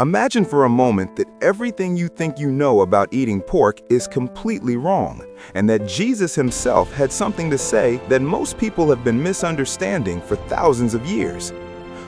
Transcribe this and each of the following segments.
Imagine for a moment that everything you think you know about eating pork is completely wrong, and that Jesus himself had something to say that most people have been misunderstanding for thousands of years.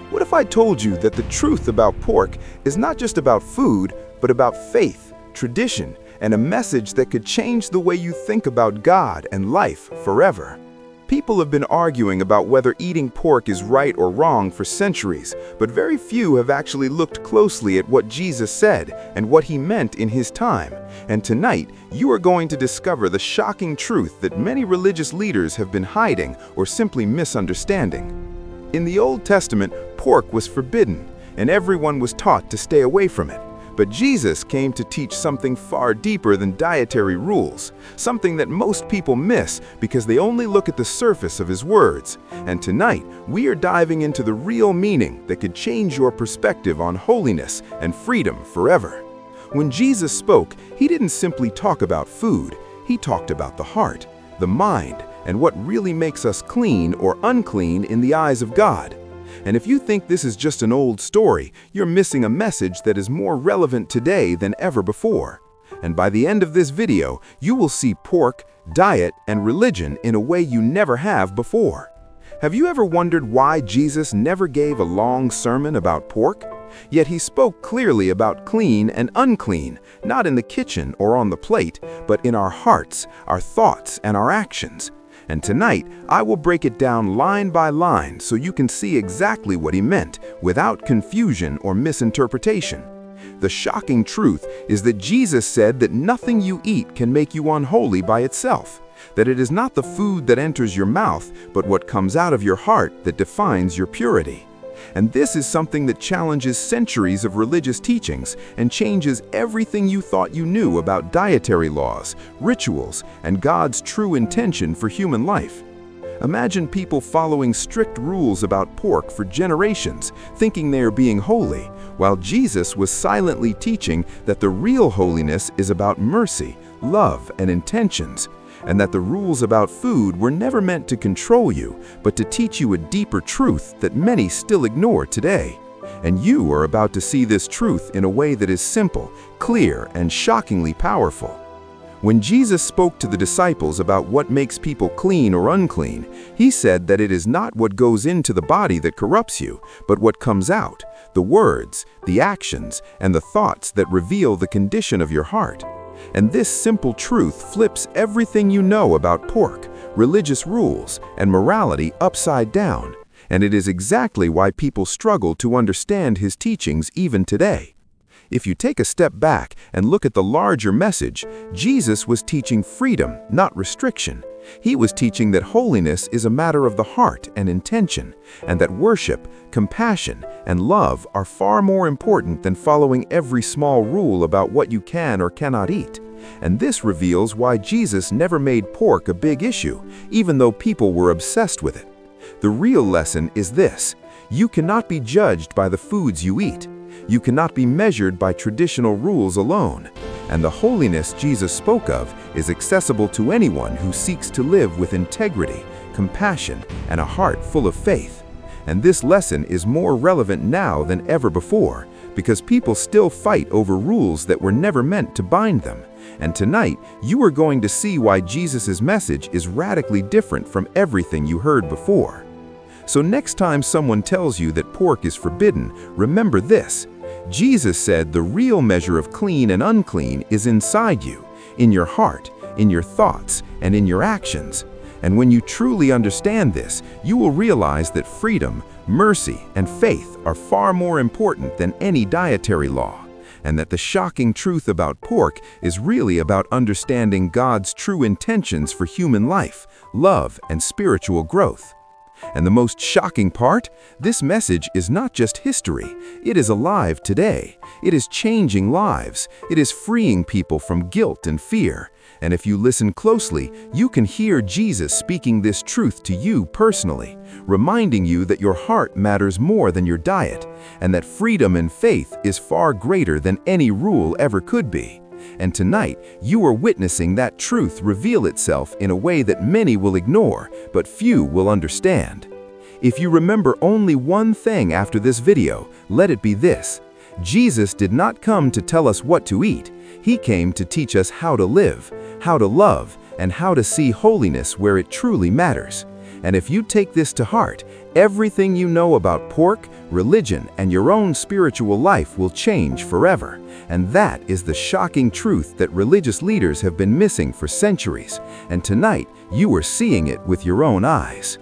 What if I told you that the truth about pork is not just about food, but about faith, tradition, and a message that could change the way you think about God and life forever? People have been arguing about whether eating pork is right or wrong for centuries, but very few have actually looked closely at what Jesus said and what he meant in his time. And tonight, you are going to discover the shocking truth that many religious leaders have been hiding or simply misunderstanding. In the Old Testament, pork was forbidden, and everyone was taught to stay away from it. But Jesus came to teach something far deeper than dietary rules, something that most people miss because they only look at the surface of his words. And tonight, we are diving into the real meaning that could change your perspective on holiness and freedom forever. When Jesus spoke, he didn't simply talk about food. He talked about the heart, the mind, and what really makes us clean or unclean in the eyes of God. And if you think this is just an old story, you're missing a message that is more relevant today than ever before. And by the end of this video, you will see pork, diet, and religion in a way you never have before. Have you ever wondered why Jesus never gave a long sermon about pork? Yet he spoke clearly about clean and unclean, not in the kitchen or on the plate, but in our hearts, our thoughts, and our actions. And tonight, I will break it down line by line so you can see exactly what he meant, without confusion or misinterpretation. The shocking truth is that Jesus said that nothing you eat can make you unholy by itself, that it is not the food that enters your mouth, but what comes out of your heart that defines your purity. And this is something that challenges centuries of religious teachings and changes everything you thought you knew about dietary laws, rituals, and God's true intention for human life. Imagine people following strict rules about pork for generations, thinking they are being holy, while Jesus was silently teaching that the real holiness is about mercy, love, and intentions, and that the rules about food were never meant to control you, but to teach you a deeper truth that many still ignore today. And you are about to see this truth in a way that is simple, clear, and shockingly powerful. When Jesus spoke to the disciples about what makes people clean or unclean, he said that it is not what goes into the body that corrupts you, but what comes out, the words, the actions, and the thoughts that reveal the condition of your heart. And this simple truth flips everything you know about pork, religious rules, and morality upside down. And it is exactly why people struggle to understand his teachings even today. If you take a step back and look at the larger message, Jesus was teaching freedom, not restriction. He was teaching that holiness is a matter of the heart and intention, and that worship, compassion, and love are far more important than following every small rule about what you can or cannot eat. And this reveals why Jesus never made pork a big issue, even though people were obsessed with it. The real lesson is this: you cannot be judged by the foods you eat. You cannot be measured by traditional rules alone. And the holiness Jesus spoke of is accessible to anyone who seeks to live with integrity, compassion, and a heart full of faith. And this lesson is more relevant now than ever before, because people still fight over rules that were never meant to bind them. And tonight, you are going to see why Jesus' message is radically different from everything you heard before. So next time someone tells you that pork is forbidden, remember this: Jesus said the real measure of clean and unclean is inside you, in your heart, in your thoughts, and in your actions. And when you truly understand this, you will realize that freedom, mercy, and faith are far more important than any dietary law, and that the shocking truth about pork is really about understanding God's true intentions for human life, love, and spiritual growth. And the most shocking part? This message is not just history. It is alive today. It is changing lives. It is freeing people from guilt and fear. And if you listen closely, you can hear Jesus speaking this truth to you personally, reminding you that your heart matters more than your diet, and that freedom and faith is far greater than any rule ever could be. And tonight, you are witnessing that truth reveal itself in a way that many will ignore, but few will understand. If you remember only one thing after this video, let it be this: Jesus did not come to tell us what to eat. He came to teach us how to live, how to love, and how to see holiness where it truly matters. And if you take this to heart, everything you know about pork, religion, and your own spiritual life will change forever. And that is the shocking truth that religious leaders have been missing for centuries. And tonight, you are seeing it with your own eyes.